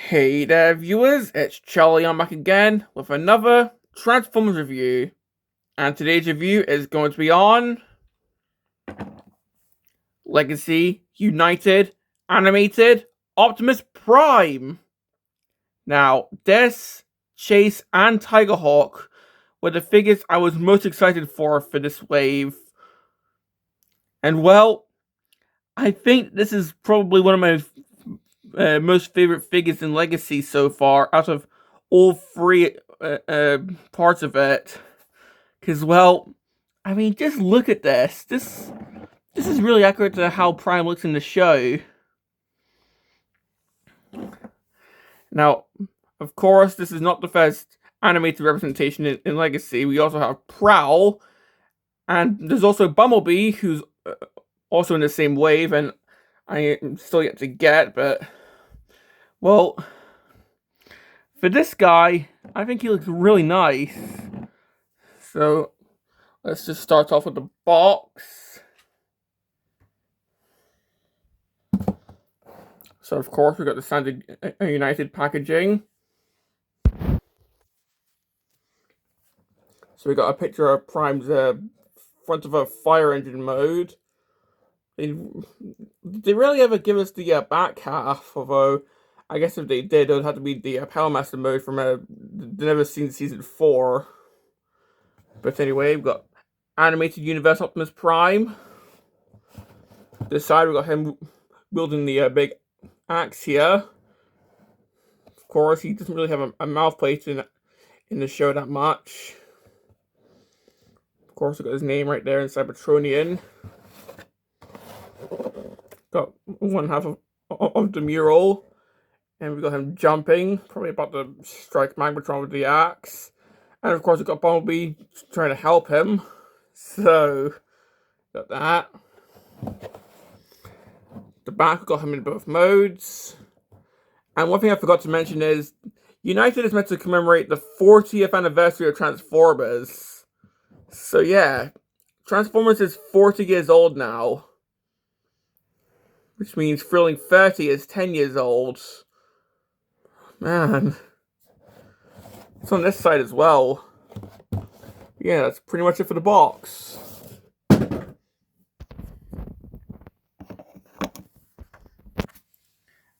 Hey there, viewers, it's Charlie. I'm back again with another Transformers review. And today's review is going to be on Legacy United Animated Optimus Prime. Now, this, Chase, and Tigerhawk were the figures I was most excited for this wave. And well, I think this is probably one of my most favorite figures in Legacy so far, out of all three parts of it. Because, well, I mean, just look at this. This is really accurate to how Prime looks in the show. Now, of course, this is not the first animated representation in Legacy. We also have Prowl, and there's also Bumblebee, who's also in the same wave, and I am still yet to get, but, well, for this guy, I think he looks really nice. So, let's just start off with the box. So, of course, we've got the standard United packaging. So, we got a picture of Prime's front of a fire engine mode. They rarely ever give us the back half, although I guess if they did, it would have to be the Motormaster mode from the Never Seen Season 4. But anyway, we've got Animated Universe Optimus Prime. This side, we've got him wielding the big axe here. Of course, he doesn't really have a mouth plate in the show that much. Of course, we've got his name right there in Cybertronian. Got one half of the mural. And we've got him jumping, probably about to strike Magmatron with the axe. And of course, we've got Bumblebee trying to help him. So, got that. The back, we've got him in both modes. And one thing I forgot to mention is, United is meant to commemorate the 40th anniversary of Transformers. So yeah, Transformers is 40 years old now. Which means Thrilling 30 is 10 years old. Man. It's on this side as well. Yeah, that's pretty much it for the box.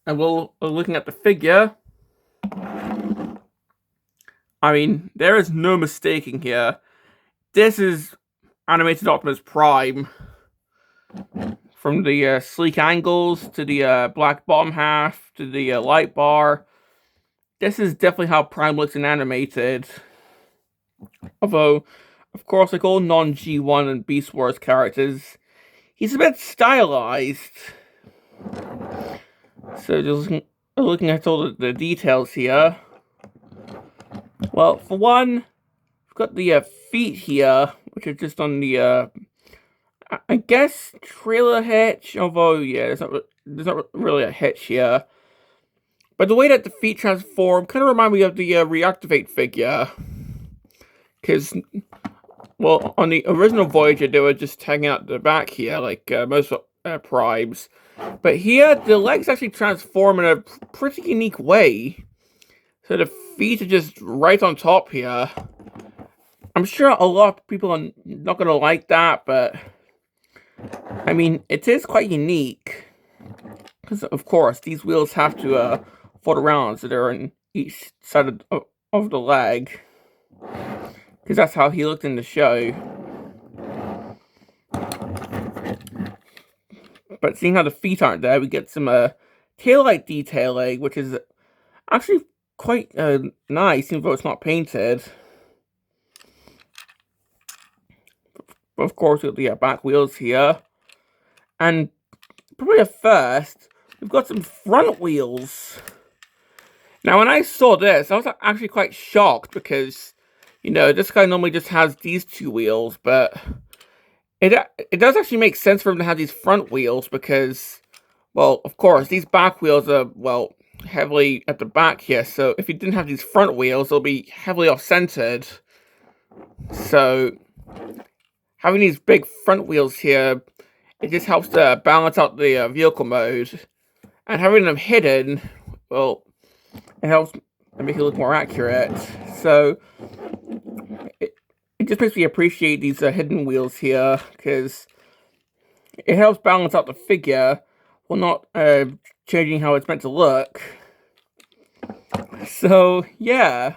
And we're looking at the figure. I mean, there is no mistaking here. This is Animated Optimus Prime. From the sleek angles, to the black bottom half, to the light bar. This is definitely how Prime looks in animated. Although, of course, like all non-G1 and Beast Wars characters, he's a bit stylized. So just looking at all the details here. Well, for one, we've got the feet here, which are just on the, I guess, trailer hitch. Although, yeah, there's not really a hitch here. But the way that the feet transform kind of remind me of the Reactivate figure. Because, well, on the original Voyager, they were just hanging out the back here, like most Primes. But here, the legs actually transform in a pretty unique way. So the feet are just right on top here. I'm sure a lot of people are not going to like that, but I mean, it is quite unique. Because, of course, these wheels have to fold around so they're on each side of the leg. Because that's how he looked in the show. But seeing how the feet aren't there, we get some taillight detailing, which is actually quite nice, even though it's not painted. But of course, we've got the back wheels here. And probably at first, we've got some front wheels. Now, when I saw this, I was actually quite shocked because, you know, this guy normally just has these two wheels, but it does actually make sense for him to have these front wheels because, well, of course, these back wheels are, well, heavily at the back here, so if he didn't have these front wheels, they'll be heavily off-centered. So, having these big front wheels here, it just helps to balance out the vehicle mode. And having them hidden, well, It helps make it look more accurate. So it just makes me appreciate these hidden wheels here, because it helps balance out the figure while not changing how it's meant to look. So yeah.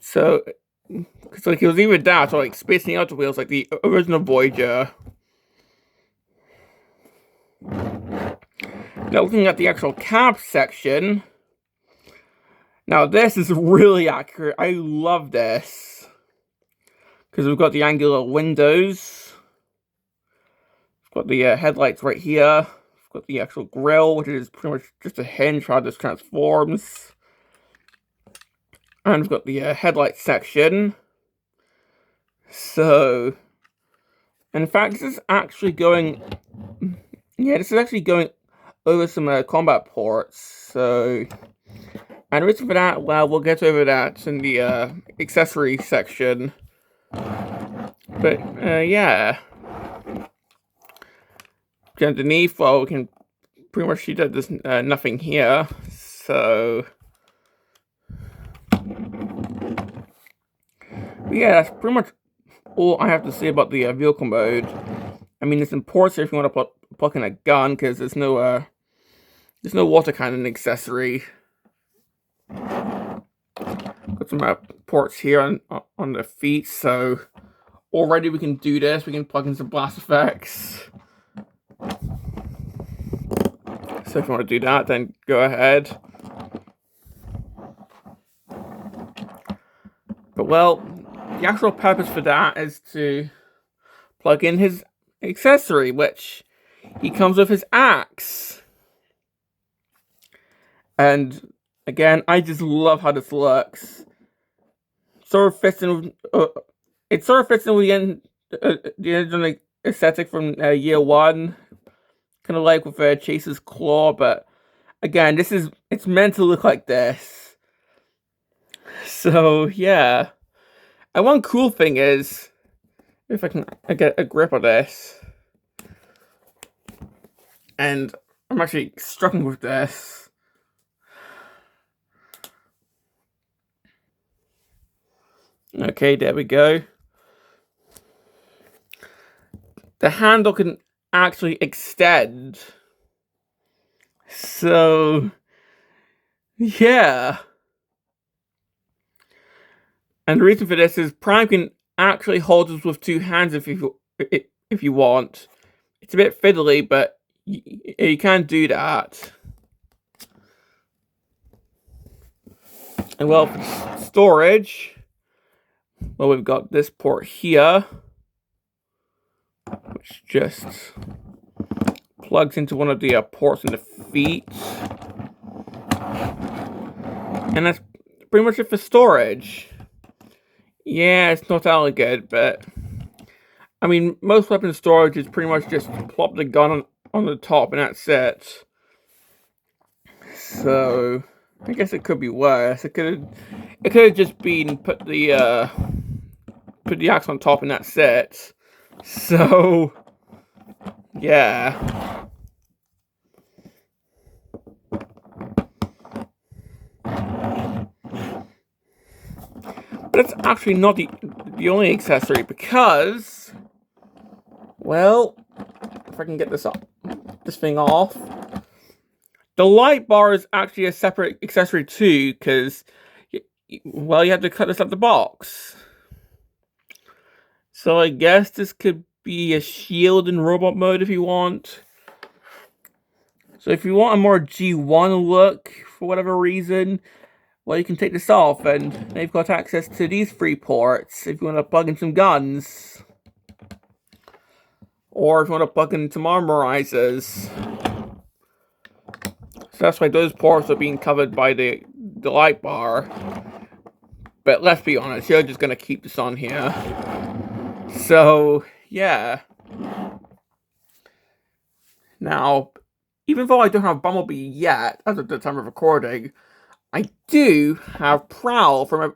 So he was either that or like spacing out the wheels like the original Voyager. Now looking at the actual cab section. Now this is really accurate. I love this. Because we've got the angular windows. We've got the headlights right here. We've got the actual grille, which is pretty much just a hinge how this transforms. And we've got the headlight section. So, in fact, this is actually going... Yeah, this is actually going over some combat ports. So, and the reason for that, well, we'll get over that in the accessory section. But, yeah. Underneath, well, we can pretty much see that there's nothing here. So... yeah, that's pretty much all I have to say about the vehicle mode. I mean, it's important if you want to plug in a gun, because there's no water cannon accessory. Got some ports here on the feet, so already we can do this. We can plug in some blast effects. So if you want to do that, then go ahead. But well, the actual purpose for that is to plug in his accessory, which he comes with his axe. And again, I just love how this looks. Sort of fits in. It sort of fits in with the original aesthetic from year one, kind of like with Chase's claw. But again, it's meant to look like this. So yeah. And one cool thing is, if I can get a grip of this, and I'm actually struggling with this. Okay, there we go. The handle can actually extend. So, yeah. And the reason for this is Prime can actually hold this with two hands if you want. It's a bit fiddly, but you can do that. And well, for storage, well, we've got this port here, which just plugs into one of the ports in the feet. And that's pretty much it for storage. Yeah, it's not all good, but I mean, most weapon storage is pretty much just plop the gun on the top and that's it. So I guess it could be worse. It could have just been put the axe on top and that's it. So yeah. But it's actually not the only accessory, because, well, if I can get this thing off, the light bar is actually a separate accessory too, because, well, you have to cut this out the box. So I guess this could be a shield in robot mode if you want. So if you want a more G1 look, for whatever reason, well, you can take this off, and they've got access to these 3 ports if you want to plug in some guns. Or if you want to plug in some armorizers. So that's why those ports are being covered by the light bar. But let's be honest, you're just going to keep this on here. So, yeah. Now, even though I don't have Bumblebee yet, as of the time of recording, I do have Prowl from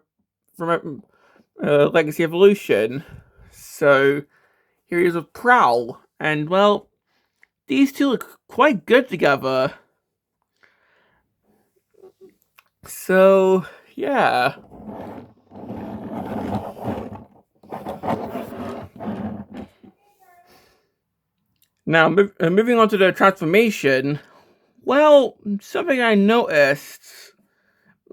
Legacy Evolution. So here he is with Prowl, and well, these two look quite good together. So, yeah. Now, moving on to the transformation. Well, something I noticed,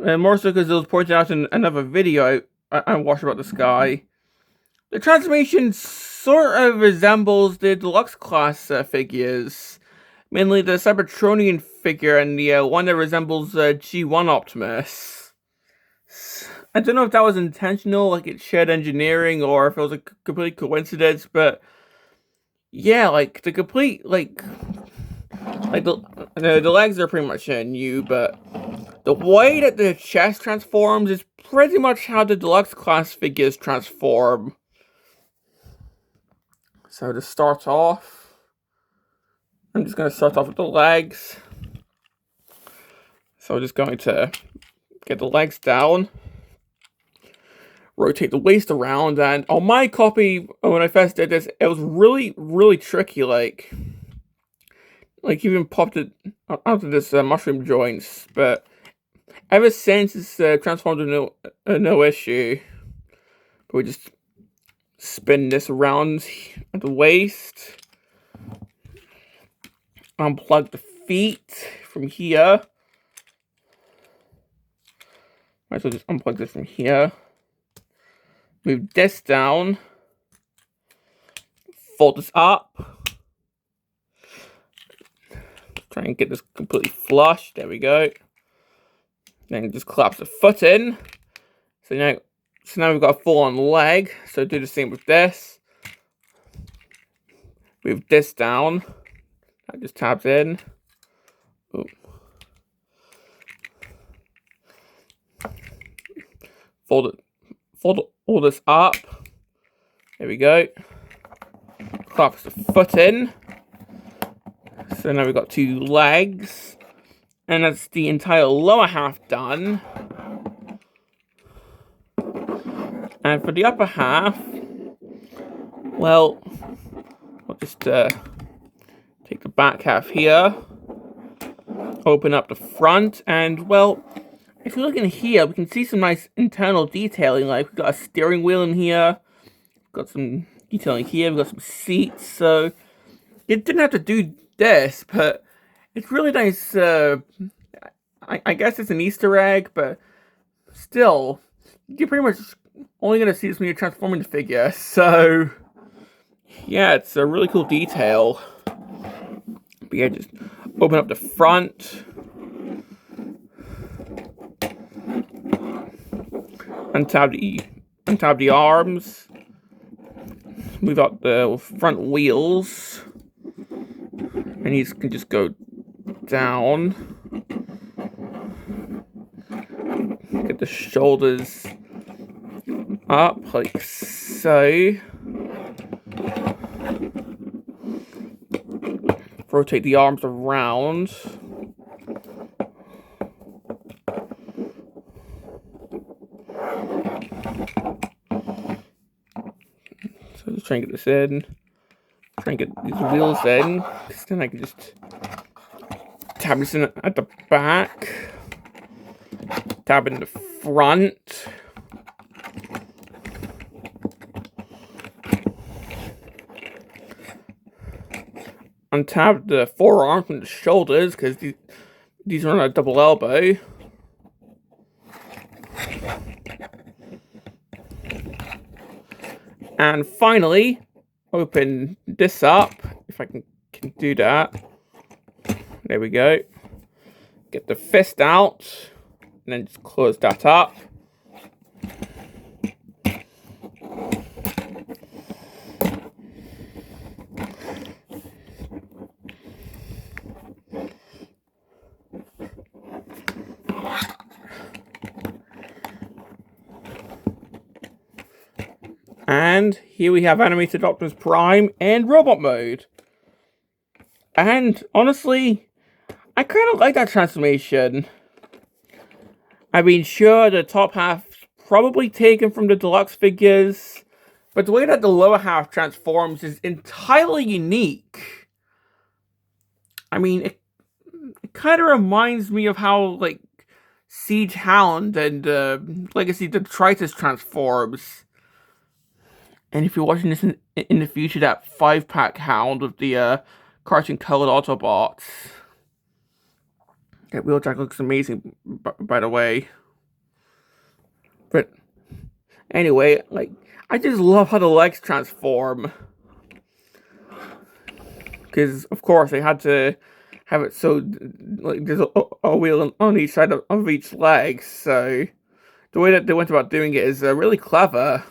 and more so because it was pointed out in another video I watched about this guy. The transformation sort of resembles the deluxe class figures. Mainly the Cybertronian figure and the one that resembles G1 Optimus. I don't know if that was intentional, like it shared engineering, or if it was a complete coincidence, but yeah, like the complete, like the legs are pretty much new, but the way that the chest transforms is pretty much how the deluxe class figures transform. So to start off, I'm just going to start off with the legs. So I'm just going to get the legs down, rotate the waist around, and on my copy, when I first did this, it was really tricky, like even popped it out of this mushroom joints, but ever since it's transformed to no issue. But we just spin this around at the waist, unplug the feet from here. Might as well just unplug this from here. Move this down. Fold this up. Try and get this completely flush. There we go. Then just collapse the foot in. So now we've got a full-on leg. So do the same with this. Move this down. That just tabs in. Ooh. Fold all this up. There we go. Collapse the foot in. So now we've got two legs. And that's the entire lower half done. And for the upper half, well, I'll just take the back half here, open up the front, and well, if you look in here, we can see some nice internal detailing. Like we've got a steering wheel in here, we've got some detailing here, we've got some seats. So it didn't have to do this, but it's really nice. I guess it's an Easter egg, but still, you're pretty much only gonna see this when you're transforming the figure. So yeah, it's a really cool detail. But yeah, just open up the front, untab the arms, move out the front wheels, and these can just go down. Get the shoulders up like so. Rotate the arms around. So just try and get this in. Try and get these wheels in. Because then I can just tab this in at the back. Tab in the front. Untab the forearm from the shoulders because these are on a double elbow. And finally, open this up, if I can do that. There we go. Get the fist out, and then just close that up. And here we have animated Optimus Prime and robot mode. And honestly, I kind of like that transformation. I mean, sure, the top half probably taken from the deluxe figures, but the way that the lower half transforms is entirely unique. I mean, it kind of reminds me of how, like, Siege Hound and Legacy Detritus transforms. And if you're watching this in the future, that 5-pack Hound with the cartoon colored Autobots. That Wheeljack looks amazing, by the way. But anyway, like, I just love how the legs transform. Because, of course, they had to have it so, like, there's a wheel on each side of each leg. So, the way that they went about doing it is really clever.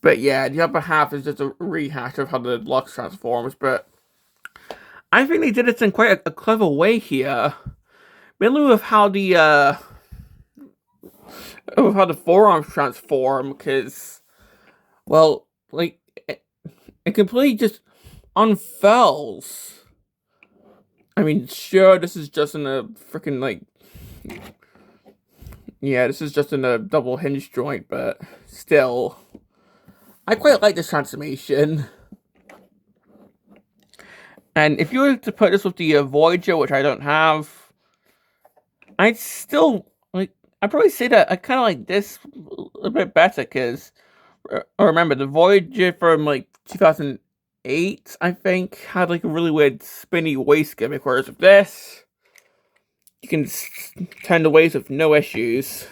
But yeah, the upper half is just a rehash of how the Lux transforms. But I think they did it in quite a clever way here. Mainly with how the forearms transform, because, well, like, it completely just unfurls. I mean, sure, this is just in a freaking, like, yeah, this is just in a double hinge joint, but still, I quite like this transformation. And if you were to put this with the Voyager, which I don't have, I'd still, like, I'd probably say that I kind of like this a bit better, because, remember, the Voyager from, like, 2008, I think, had, like, a really weird spinny waist gimmick, whereas with this, you can turn the waist with no issues.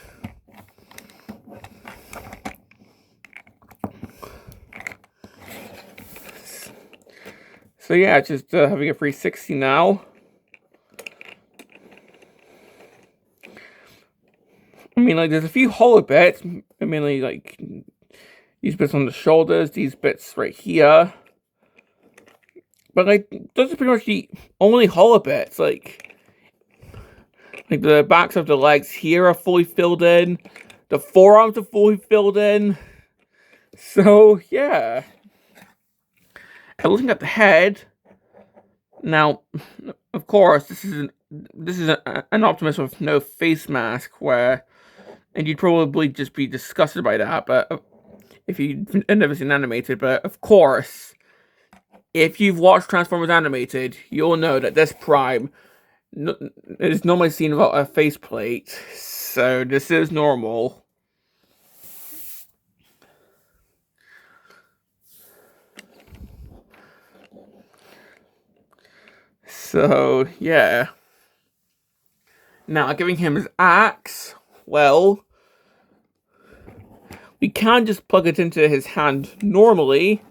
So yeah, just having a 360 now. I mean, like, there's a few hollow bits. I mean, like, these bits on the shoulders, these bits right here. But, like, those are pretty much the only hollow bits. Like the backs of the legs here are fully filled in. The forearms are fully filled in. So, yeah. And looking at the head, now, of course, this is an Optimus with no face mask, and you'd probably just be disgusted by that, but if you've never seen animated, but of course, if you've watched Transformers Animated, you'll know that this Prime is normally seen without a faceplate, so this is normal. So, yeah. Now, giving him his axe, well, we can just plug it into his hand normally,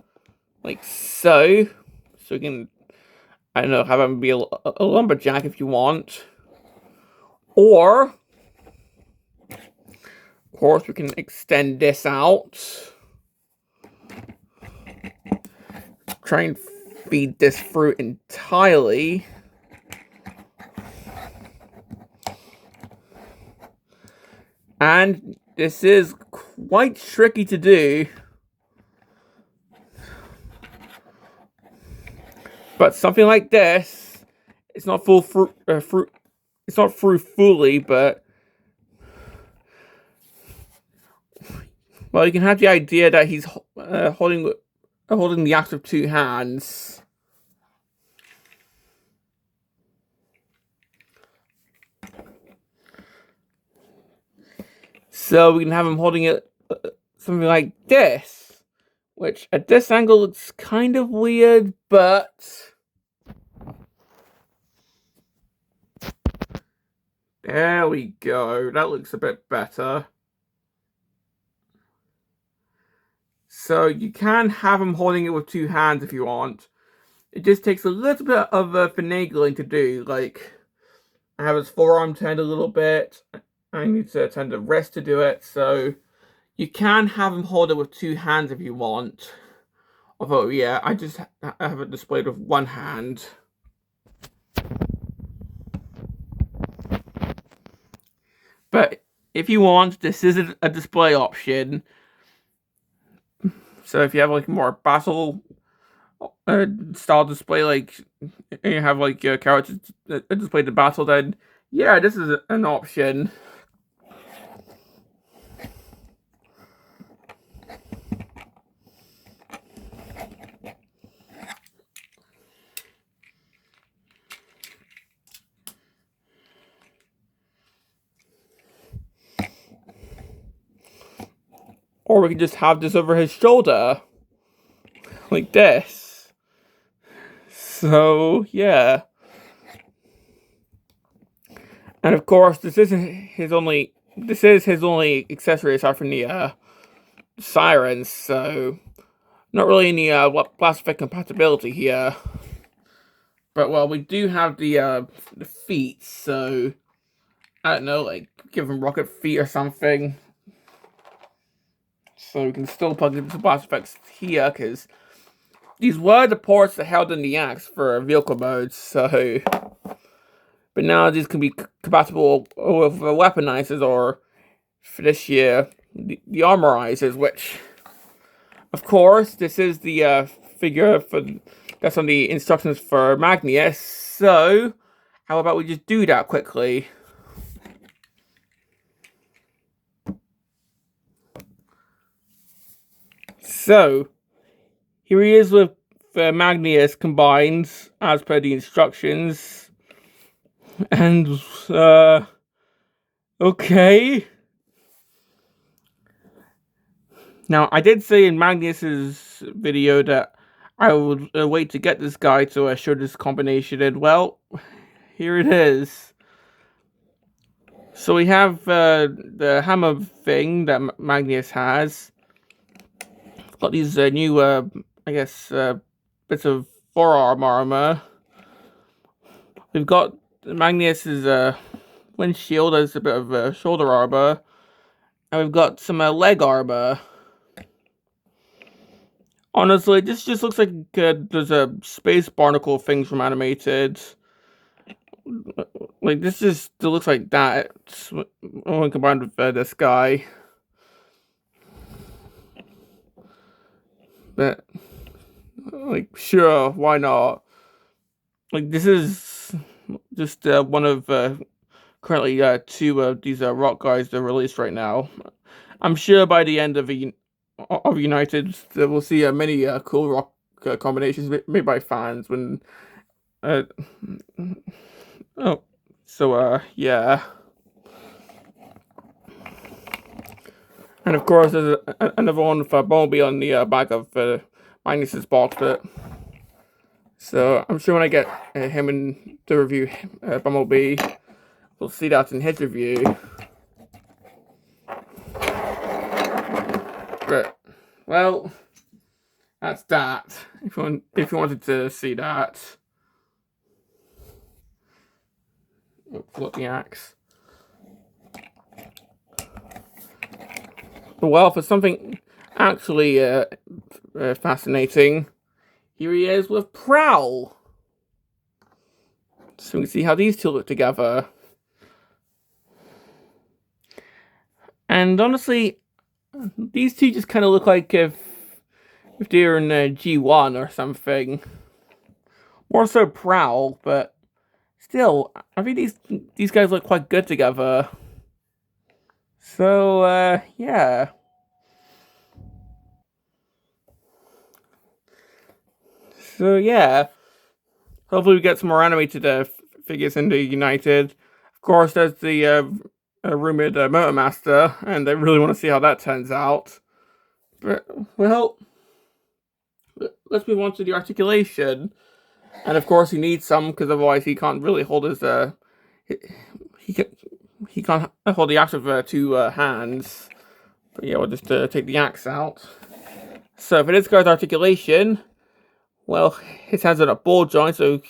like so. So we can, I don't know, have him be a lumberjack if you want. Or, of course, we can extend this out. Try and feed this fruit entirely. And this is quite tricky to do. But something like this, it's not full fruit, it's not through fully, but, well, you can have the idea that he's holding the axe with two hands. So we can have him holding it something like this, which at this angle looks kind of weird, but there we go. That looks a bit better. So you can have him holding it with two hands if you want. It just takes a little bit of finagling to do. Like, I have his forearm turned a little bit. I need to turn the wrist to do it. So you can have him hold it with two hands if you want. Although, yeah, I just have it displayed with one hand. But if you want, this is a display option. So if you have, like, more battle style display, like, and you have, like, your characters display the battle, then yeah, this is an option. Or we can just have this over his shoulder. Like this. So, yeah. And of course, this is his only accessory aside from the sirens, so not really any plastic compatibility here. But well, we do have the feet, so I don't know, like give him rocket feet or something. So we can still plug into blast effects here, because these were the ports that held in the axe for vehicle modes, so... But now these can be compatible with weaponizers, or for this year, the armorizers, which, of course, this is the figure that's on the instructions for Magnus, so how about we just do that quickly? So, here he is with Magnus combined, as per the instructions. And, okay. Now, I did say in Magnus's video that I would wait to get this guy to show this combination, and well, here it is. So we have the hammer thing that Magnus has. Got these new, I guess, bits of forearm armor. We've got Magnus's windshield as a bit of shoulder armor. And we've got some leg armor. Honestly, this just looks like there's a space barnacle things from Animated. Like, this just looks like that when combined with this guy. But, like, sure, why not? Like, this is just one of currently two of these rock guys that are released right now. I'm sure by the end of United, we'll see many cool rock combinations made by fans when... yeah. And of course, there's another one for Bumblebee on the back of Magnus's box, but... So, I'm sure when I get him in to review Bumblebee, we'll see that in his review. But, well, that's that. If you wanted to see that. Flip the axe. Well, for something actually fascinating, here he is with Prowl. So we can see how these two look together. And honestly, these two just kind of look like if they were in G1 or something. More so Prowl, but still, I think these guys look quite good together. So, yeah. So, yeah. Hopefully we get some more animated figures into United. Of course, there's the rumored Motormaster, and I really want to see how that turns out. But, well, let's move on to the articulation. And of course he needs some, because otherwise he can't really hold his, he can't hold the axe with two hands. But yeah, we'll just take the axe out. So for this guy's articulation, well, his hands are at a ball joint, so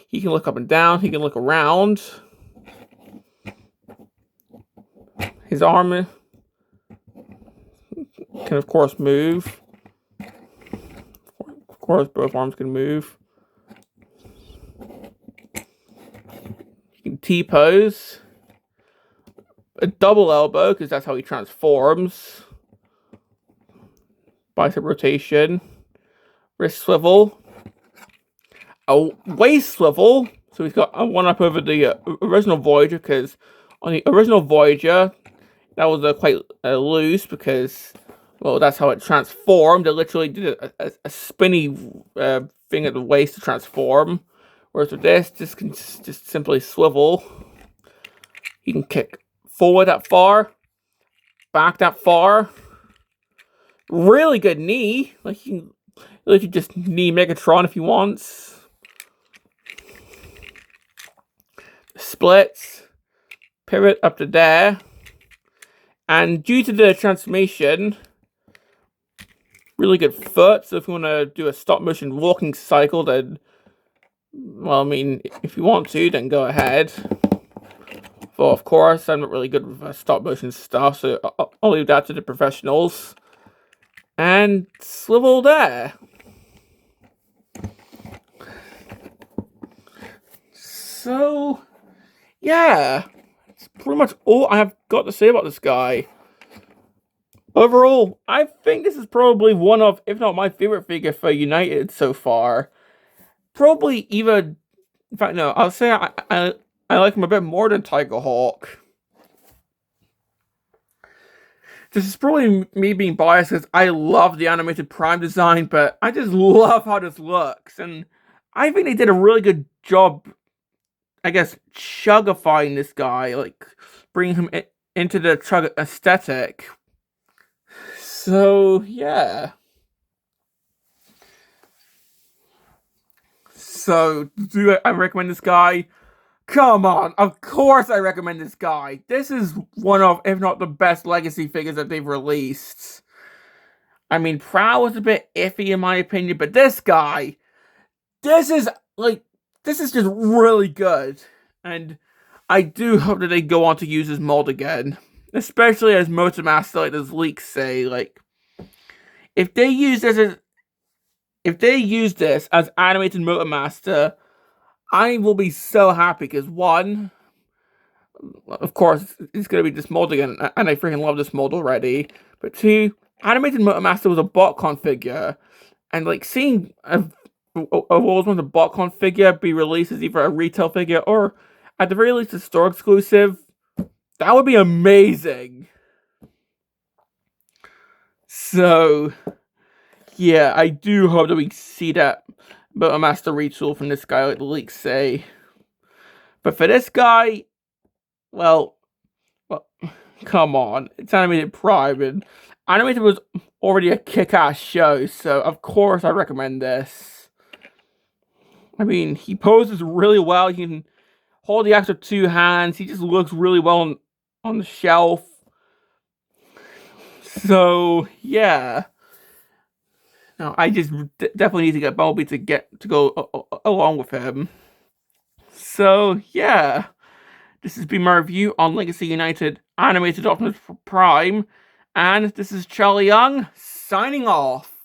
he can look up and down, he can look around. His arm can of course move. Of course, both arms can move. He can T-pose. A double elbow, because that's how he transforms. Bicep rotation. Wrist swivel. A waist swivel. So he's got one up over the original Voyager, because on the original Voyager, that was quite loose, because, well, that's how it transformed. It literally did a spinny thing at the waist to transform. Whereas with this can just simply swivel. He can kick forward that far, back that far. Really good knee. Like, you can just knee Megatron if he wants. Splits. Pivot up to there. And due to the transformation, really good foot. So if you want to do a stop motion walking cycle, then, well, I mean, if you want to, then go ahead. Well, of course, I'm not really good with stop motion stuff, so I'll leave that to the professionals. And swivel there. So, yeah, that's pretty much all I have got to say about this guy. Overall, I think this is probably one of, if not my favorite figure for United so far. Probably even, in fact, no, I'll say I like him a bit more than Tiger Hawk. This is probably me being biased because I love the animated Prime design, but I just love how this looks. And I think they did a really good job, I guess, chugifying this guy, like bringing him into the chug aesthetic. So, yeah. So, do I recommend this guy? Come on, of course I recommend this guy. This is one of, if not the best legacy figures that they've released. I mean, Prowl was a bit iffy in my opinion, but this guy, this is just really good. And I do hope that they go on to use his mold again. Especially as Motormaster, like those leaks say, like, if they use this as animated Motormaster, I will be so happy because one, of course, it's going to be this mold again, and I freaking love this mold already. But two, animated Motormaster was a botcon figure, and like seeing a World's Most botcon figure be released as either a retail figure or at the very least a store exclusive, that would be amazing. So, yeah, I do hope that we see that Motormaster retool from this guy, like the leaks say. But for this guy, well, come on, it's animated Prime, and animated was already a kick-ass show, so of course I recommend this. I mean, he poses really well. He can hold the axe with two hands. He just looks really well on the shelf. So yeah. No, I just definitely need to get Bumblebee to go along with him. So yeah, this has been my review on Legacy United animated Optimus Prime, and this is Charlie Young signing off.